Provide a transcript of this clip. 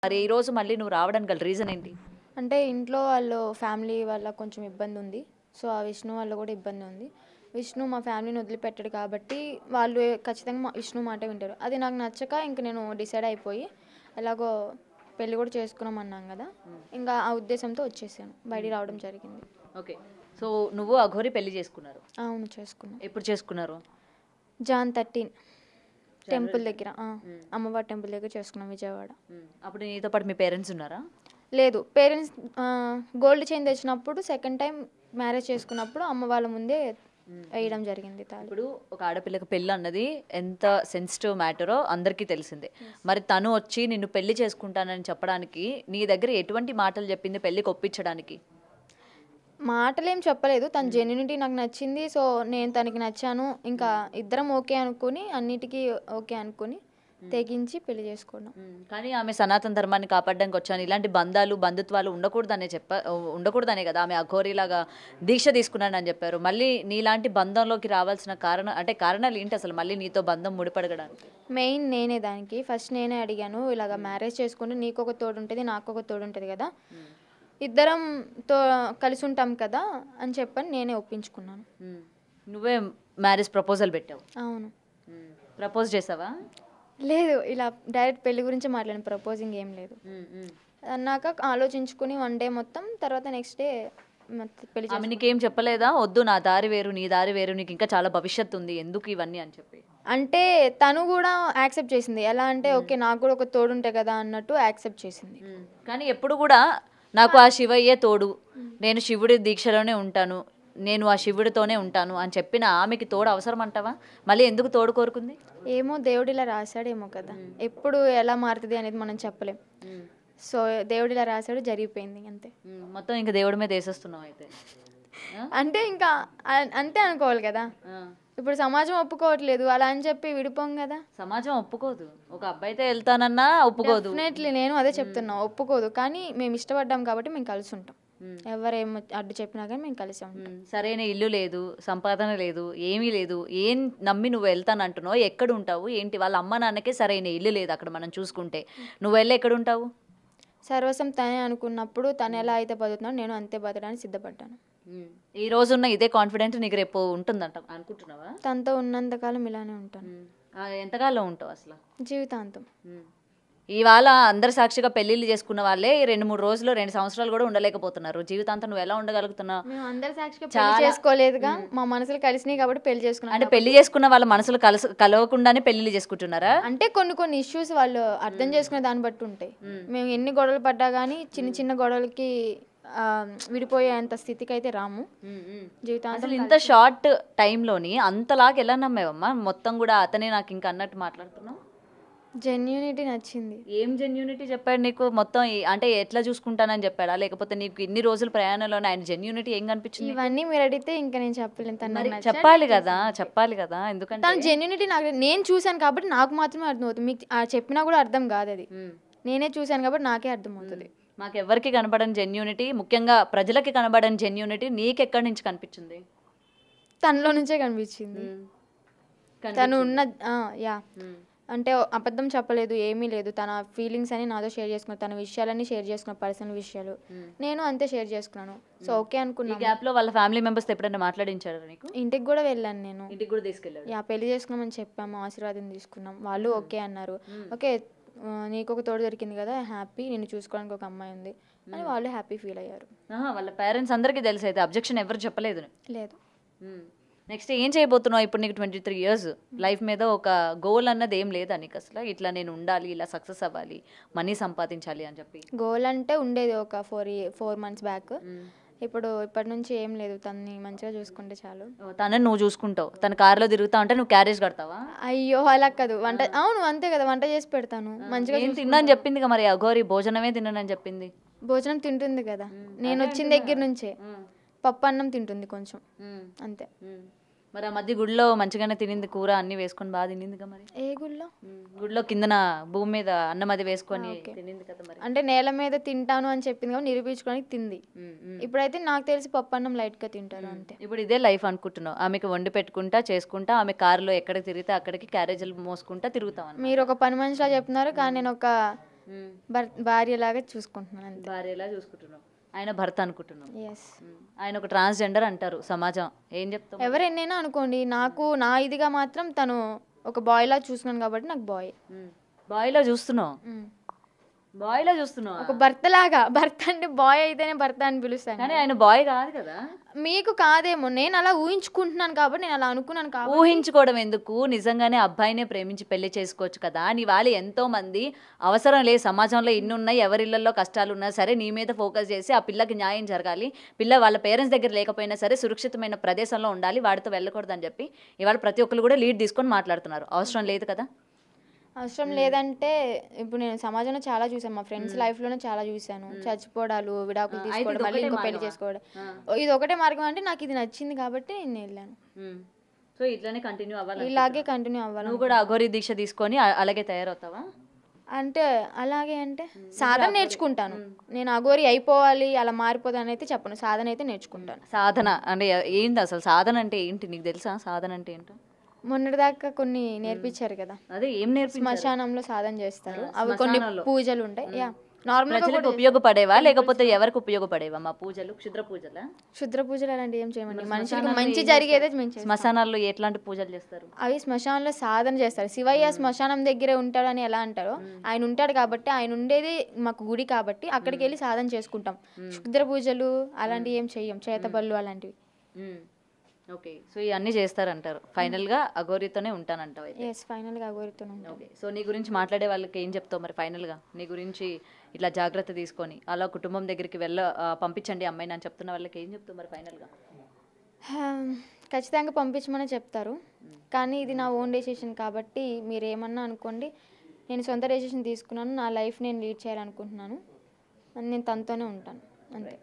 మరి ఈ రోజు మళ్ళీ నువ్వు రావడానికి గల రీజన్ ఏంటి? అంటే ఇంట్లో వాళ్ళు ఫ్యామిలీ వల్ల కొంచెం ఇబ్బంది ఉంది. సో, ఆ విష్ణు వల్ల కూడా ఇబ్బంది ఉంది. విష్ణు మా ఫ్యామిలీని వదిలిపెట్టాడు కాబట్టి వాళ్ళు ఖచ్చితంగా విష్ణు మాట వింటారు. అది నాకు నచ్చక ఇంక నేను డిసైడ్ అయిపోయి ఎలాగో పెళ్ళి కూడా చేసుకున్నాం కదా, ఇంకా ఆ ఉద్దేశంతో వచ్చేసాను, బయటికి రావడం జరిగింది. ఓకే. సో నువ్వు అఘోరి పెళ్లి చేసుకున్నారు. అవును, చేసుకున్నాం. ఎప్పుడు చేసుకున్నారు? జాన్ 13 టెంపుల్ దగ్గర, అమ్మవారి టెంపుల్ దగ్గర చేసుకున్నాం, విజయవాడ. అప్పుడు నీతో పాటు మీ పేరెంట్స్ ఉన్నారా? లేదు, పేరెంట్స్ గోల్డ్ చైన్ తెచ్చినప్పుడు సెకండ్ టైం మ్యారేజ్ చేసుకున్నప్పుడు అమ్మ వాళ్ళ ముందే వేయడం జరిగింది తాళి. ఇప్పుడు ఒక ఆడపిల్లకి పెళ్ళి అన్నది ఎంత సెన్సిటివ్ మ్యాటరో అందరికీ తెలిసిందే. మరి తను వచ్చి నిన్ను పెళ్లి చేసుకుంటానని చెప్పడానికి నీ దగ్గర ఎటువంటి మాటలు చెప్పింది పెళ్ళికి ఒప్పించడానికి? మాటలేం చెప్పలేదు, తన జెన్యూనిటీ నాకు నచ్చింది. సో నేను తనకి నచ్చాను, ఇంకా ఇద్దరం ఓకే అనుకుని అన్నిటికీ ఓకే అనుకుని తెగించి పెళ్లి చేసుకున్నాం. కానీ ఆమె సనాతన ధర్మాన్ని కాపాడడానికి వచ్చాను, ఇలాంటి బంధాలు బంధుత్వాలు ఉండకూడదనే కదా ఆమె అఘోరీలాగా దీక్ష తీసుకున్నానని చెప్పారు. మళ్ళీ నీలాంటి బంధంలోకి రావాల్సిన కారణాలు ఏంటి అసలు మళ్ళీ నీతో బంధం ముడిపడగడానికి? మెయిన్ నేనే దానికి ఫస్ట్ నేనే అడిగాను, ఇలాగ మ్యారేజ్ చేసుకుంటే నీకు ఒక తోడు ఉంటుంది, నాకు ఒక తోడు ఉంటుంది కదా, ఇద్దరం కలిసి ఉంటాం కదా అని చెప్పని నేనే ఒప్పించుకున్నాను. నువ్వే మ్యారేజ్ ప్రపోజల్ పెట్టావు? అవును. ప్రపోజ్ చేసావా? లేదు, ఇలా డైరెక్ట్ పెళ్లి గురించి మాట్లాడిన, ప్రపోజింగ్ ఏం లేదు. అన్నాక ఆలోచించుకుని వన్ డే మొత్తం, తర్వాత నెక్స్ట్ డే పెళ్లి. ఆమె నీకేం చెప్పలేదా, వద్దు నా దారి వేరు నీ దారి వేరు, నీకు ఇంకా చాలా భవిష్యత్తు ఉంది, ఎందుకు ఇవన్నీ అని చెప్పి? అంటే తను కూడా యాక్సెప్ట్ చేసింది. ఎలా అంటే ఓకే నాకు కూడా ఒక తోడు ఉంటే కదా అన్నట్టు యాక్సెప్ట్ చేసింది. కానీ ఎప్పుడు కూడా నాకు ఆ శివయ్యే తోడు, నేను శివుడి దీక్షలోనే ఉంటాను, నేను ఆ శివుడితోనే ఉంటాను అని చెప్పిన ఆమెకి తోడు అవసరం అంటావా? మళ్ళీ ఎందుకు తోడు కోరుకుంది? ఏమో దేవుడు ఇలా రాశాడేమో కదా, ఎప్పుడు ఎలా మారుతుంది అనేది మనం చెప్పలేం. సో దేవుడు ఇలా రాశాడు, జరిగిపోయింది అంతే. మొత్తం ఇంకా దేవుడి మీద వేసేస్తున్నావు అయితే? అంటే ఇంకా అంతే అనుకోవాలి కదా. ఇప్పుడు సమాజం ఒప్పుకోవట్లేదు, అలా అని చెప్పి విడిపోం కదా. సమాజం ఒప్పుకోదు, ఒక అబ్బాయితో వెళ్తానన్నా ఒప్పుకోదు. డెఫినెట్లీ నేను అదే చెప్తున్నా, ఒప్పుకోదు. కానీ మేము ఇష్టపడ్డాం కాబట్టి మేము కలిసి ఉంటాం, ఎవరేం అడ్డు చెప్పినా కానీ మేము కలిసి ఉంటాం. సరైన ఇల్లు లేదు, సంపాదన లేదు, ఏమీ లేదు, ఏం నమ్మి నువ్వు వెళ్తానంటున్నావు? ఎక్కడ ఉంటావు ఏంటి? వాళ్ళ అమ్మ నాన్నకే సరైన ఇల్లు లేదు అక్కడ మనం చూసుకుంటే, నువ్వు వెళ్ళి ఎక్కడ ఉంటావు? సర్వస్వం తనే అనుకున్నప్పుడు తను ఎలా అయితే బతుకుతున్నాడు నేను అంతే బతకడానికి సిద్ధపడ్డాను. ఈ రోజున్న ఇదే కాన్ఫిడెంట్ నీకు రేపు ఉంటుందంట అనుకుంటున్నావా? తనతో ఉన్నంతకాలం ఇలానే ఉంటాను. ఎంతకాలం ఉంటావు అసలు? జీవితాంతం. ఇవాళ అందరు సాక్షిగా పెళ్లిళ్ళు చేసుకున్న వాళ్ళే 2-3 రోజులు 2 సంవత్సరాలు కూడా ఉండలేకపోతున్నారు. జీవితాంతం నువ్వు ఎలా ఉండగలుగుతున్నావు? మేము అందరు సాక్షిగా పెళ్లి చేసుకోలేదుగా, మా మనసులు కలిసినాయి కాబట్టి పెళ్లి చేసుకున్నాం. అంటే పెళ్లి చేసుకున్న వాళ్ళ మనసులు కలవకుండానే పెళ్లిళ్ళు చేసుకుంటున్నారా? అంటే కొన్ని ఇష్యూస్ వాళ్ళు అర్థం చేసుకునే దాన్ని బట్టి ఉంటాయి. మేము ఎన్ని గొడవలు పడ్డా కానీ చిన్న చిన్న గొడవలకి విడిపోయేంత స్థితికి అయితే రాము. జీవితాంతం ఇంత షార్ట్ టైంలోని అంతలాగా ఎలా నమ్మేవమ్మా? మొత్తం కూడా అతనే నాకు ఇంకా అన్నట్టు మాట్లాడుతున్నావు. జెన్యూనిటీ నచ్చింది. ఏం జెన్యూనిటీ చెప్పాడు నీకు? మొత్తం అంటే ఎట్లా చూసుకుంటానని చెప్పాడా, లేకపోతే నీకు ఇన్ని రోజుల ప్రయాణంలోనే ఆయన జెన్యూనిటీ ఏం కనిపించింది? ఇవన్నీ మీరు అడిగితే ఇంకా నేను చెప్పలేను. చెప్పాలి కదా ఎందుకంటే తన జెన్యూనిటీ నేను చూశాను కాబట్టి నాకు మాత్రమే అర్థమవుతుంది. మీకు చెప్పినా కూడా అర్థం కాదు, అది నేనే చూశాను కాబట్టి నాకే అర్థమవుతుంది. మాకెవ్వరికి కనబడని జెన్యూనిటీ, ముఖ్యంగా ప్రజలకి కనబడని జెన్యూనిటీ నీకెక్కడి నుంచి కనిపించింది? తనలో నుంచే కనిపించింది. తను ఉన్న అంటే అబద్ధం చెప్పలేదు, ఏమీ లేదు. తన ఫీలింగ్స్ అని నాతో షేర్ చేసుకున్నాను, తన విషయాలన్నీ షేర్ చేసుకున్నాను, పర్సనల్ విషయాలు నేను అంతే షేర్ చేసుకున్నాను. సో ఓకే అనుకున్నాను. గ్యాప్ లో వాళ్ళ ఫ్యామిలీ మెంబర్స్ ఎప్పుడైనా మాట్లాడించారు నీకు? ఇంటికి కూడా వెళ్ళాను నేను. ఇంటికి కూడా తీసుకెళ్ళాను. పెళ్లి చేసుకున్నామని చెప్పాము, ఆశీర్వాదం తీసుకున్నాం, వాళ్ళు ఓకే అన్నారు. ఓకే నీకు ఒక తోడు దొరికింది కదా, హ్యాపీ, నిన్ను చూసుకోవడానికి ఒక అమ్మాయి ఉంది అని వాళ్ళు హ్యాపీ ఫీల్ అయ్యారు. వాళ్ళ పేరెంట్స్ అందరికీ తెలిసి అయితే అబ్జెక్షన్ ఎవరు చెప్పలేదు? లేదు. నెక్స్ట్ ఏం చేయబోతున్నావు ఇప్పుడు? నీకు 23 years, లైఫ్ మీద ఒక గోల్ అన్నది ఏం లేదా నీకు అసలు? ఇట్లా నేను ఉండాలి, ఇలా సక్సెస్ అవ్వాలి, మనీ సంపాదించాలి అని చెప్పి గోల్ అంటే ఉండేది ఒక 4 months బ్యాక్. ఇప్పటి నుంచి ఏం లేదు, తనని మంచిగా చూసుకుంటే చాలు. తనని నువ్వు చూసుకుంటావు, తన కార్లో తిరుగుతా ఉంటే నువ్వు క్యారేజ్ కడతావా? అయ్యో అలా కాదు, వంట అవును అంతే కదా, వంట చేసి పెడతాను మంచిగా. తిన్నాను చెప్పింది మరి అఘోరి, భోజనమే తిన్నానని చెప్పింది. భోజనం తింటుంది కదా, నేను వచ్చిన దగ్గర నుంచే పప్పు అన్నం తింటుంది కొంచెం అంతే. మరి ఆ మధ్య గుడిలో మంచిగానే తినింది, కూర అన్ని వేసుకొని బాగా తినిందిగా. మరి ఏ గుడిలో? గుడిలో కిందన భూమి మీద అన్నం అది వేసుకొని తినింది కదా. మరి అంటే నేల మీద తింటాను అని చెప్పింది కాబట్టి నిరూపించుకోవడానికి తింది. ఇప్పుడైతే నాకు తెలిసి పప్పు అన్నం లైట్ గా తింటారు అంతే. ఇప్పుడు ఇదే లైఫ్ అనుకుంటున్నావు? ఆమెకి వండి పెట్టుకుంటా చేసుకుంటా, ఆమె కారులో ఎక్కడికి తిరిగితే అక్కడికి క్యారేజీలు మోసుకుంటా తిరుగుతాం. మీరు ఒక పని మనిషిలా చెప్తున్నారు, కానీ నేను ఒక భార్యలాగా చూసుకుంటున్నాను అంతే. భార్యలా చూసుకుంటున్నావు, ఆయన భర్త అనుకుంటున్నావు. ఎస్. ఆయన ఒక ట్రాన్స్జెండర్ అంటారు సమాజం, ఏం చెప్తావు? ఎవరెన్నైనా అనుకోండి, నాకు నా ఇదిగా మాత్రం తను ఒక బాయ్లా చూసుకున్నాను కాబట్టి నాకు బాయ్. బాయ్లా చూస్తున్నావు, బాయ్లా చూస్తున్నావు. ఒక భర్తలాగా, భర్త అంటే బాయ్ అయితేనే భర్త అని పిలుస్తాను, కానీ ఆయన బాయ్ కాదు కదా. మీకు కాదేమో, నేను అలా ఊహించుకుంటున్నాను కాబట్టి నేను అలా అనుకున్నాను కాబట్టి. ఊహించుకోవడం ఎందుకు, నిజంగానే అబ్బాయినే ప్రేమించి పెళ్లి చేసుకోవచ్చు కదా. నీ వాళ్ళు ఎంతో మంది అవసరం లేదు, సమాజంలో ఇన్ని ఉన్నాయి, ఎవరిళ్ళల్లో కష్టాలు ఉన్నా సరే నీ మీద ఫోకస్ చేసి ఆ పిల్లకి న్యాయం జరగాలి, పిల్ల వాళ్ళ పేరెంట్స్ దగ్గర లేకపోయినా సరే సురక్షితమైన ప్రదేశంలో ఉండాలి, వాడితో వెళ్ళకూడదని చెప్పి ఇవాళ ప్రతి ఒక్కరు కూడా లీడ్ తీసుకొని మాట్లాడుతున్నారు. అవసరం లేదు కదా. అవసరం లేదంటే ఇప్పుడు నేను సమాజంలో చాలా చూసాను, మా ఫ్రెండ్స్ లైఫ్లోనే చాలా చూశాను. చచ్చిపోవడాలు, విడాకులు తీసుకోవడం, మళ్ళీ ఇంకో పెళ్లి చేసుకోవడం. ఇది ఒకటే మార్గం అంటే నాకు ఇది నచ్చింది కాబట్టి నేను వెళ్ళాను. సో ఇట్లానే కంటిన్యూ అవ్వాలి, ఇలాగే కంటిన్యూ అవ్వాలి. నువ్వు కూడా అఘోరి దీక్ష తీసుకొని అలాగే తయారవుతావా? అంటే అలాగే అంటే సాధన నేర్చుకుంటాను. నేను అఘోరి అయిపోవాలి అలా మారిపోతాను అయితే చెప్పను, సాధన అయితే నేర్చుకుంటాను. సాధన అంటే ఏంటి అసలు? సాధన అంటే ఏంటి నీకు తెలుసా? సాధన అంటే ఏంటో మొన్నటిదాకా కొన్ని నేర్పించారు కదా, అదే ఏం నేర్పి శ్మశానంలో సాధన చేస్తారు, అవి కొన్ని పూజలు ఉంటాయి. యా, నార్మల్ ప్రజలకు ఉపయోగపడేవా లేకపోతే ఎవరికి ఉపయోగపడేవా మా పూజలు? క్షుద్ర పూజలా? క్షుద్ర పూజలు అలాంటివి ఏం చేయమండి, మనుషులకు మంచి జరిగేదే మేము చేస్తాం. శ్మశానాల్లో ఎట్లాంటి పూజలు చేస్తారు? అవి శ్మశానంలో సాధన చేస్తారు. శివయ్య శ్మశానం దగ్గరే ఉంటాడని ఎలా అంటారో, ఆయన ఉంటాడు కాబట్టి, ఆయన ఉండేది మాకు గుడి కాబట్టి అక్కడికి వెళ్ళి సాధన చేసుకుంటాం. క్షుద్ర పూజలు అలాంటివి ఏం చెయ్యం, చేతబళ్ళు అలాంటివి. ఓకే, సో ఇవన్నీ చేస్తారంటారు. ఫైనల్గా అఘోరితోనే ఉంటానంటావు అయితే? ఎస్, ఫైనల్గా అఘోరితోనే ఉంటాం. ఓకే, సో నీ గురించి మాట్లాడే వాళ్ళకి ఏం చెప్తావు మరి? ఫైనల్గా నీ గురించి ఇట్లా జాగ్రత్త తీసుకొని అలా కుటుంబం దగ్గరికి పంపించండి అమ్మాయిని అని చెప్తున్న వాళ్ళకి ఏం చెప్తావు మరి ఫైనల్గా? ఖచ్చితంగా పంపించమని చెప్తారు, కానీ ఇది నా ఓన్ డెసిషన్ కాబట్టి మీరు ఏమన్నా అనుకోండి. నేను సొంత డెసిషన్ తీసుకున్నాను, నా లైఫ్ నేను లీడ్ చేయాలనుకుంటున్నాను, నేను తనతోనే ఉంటాను అంతే.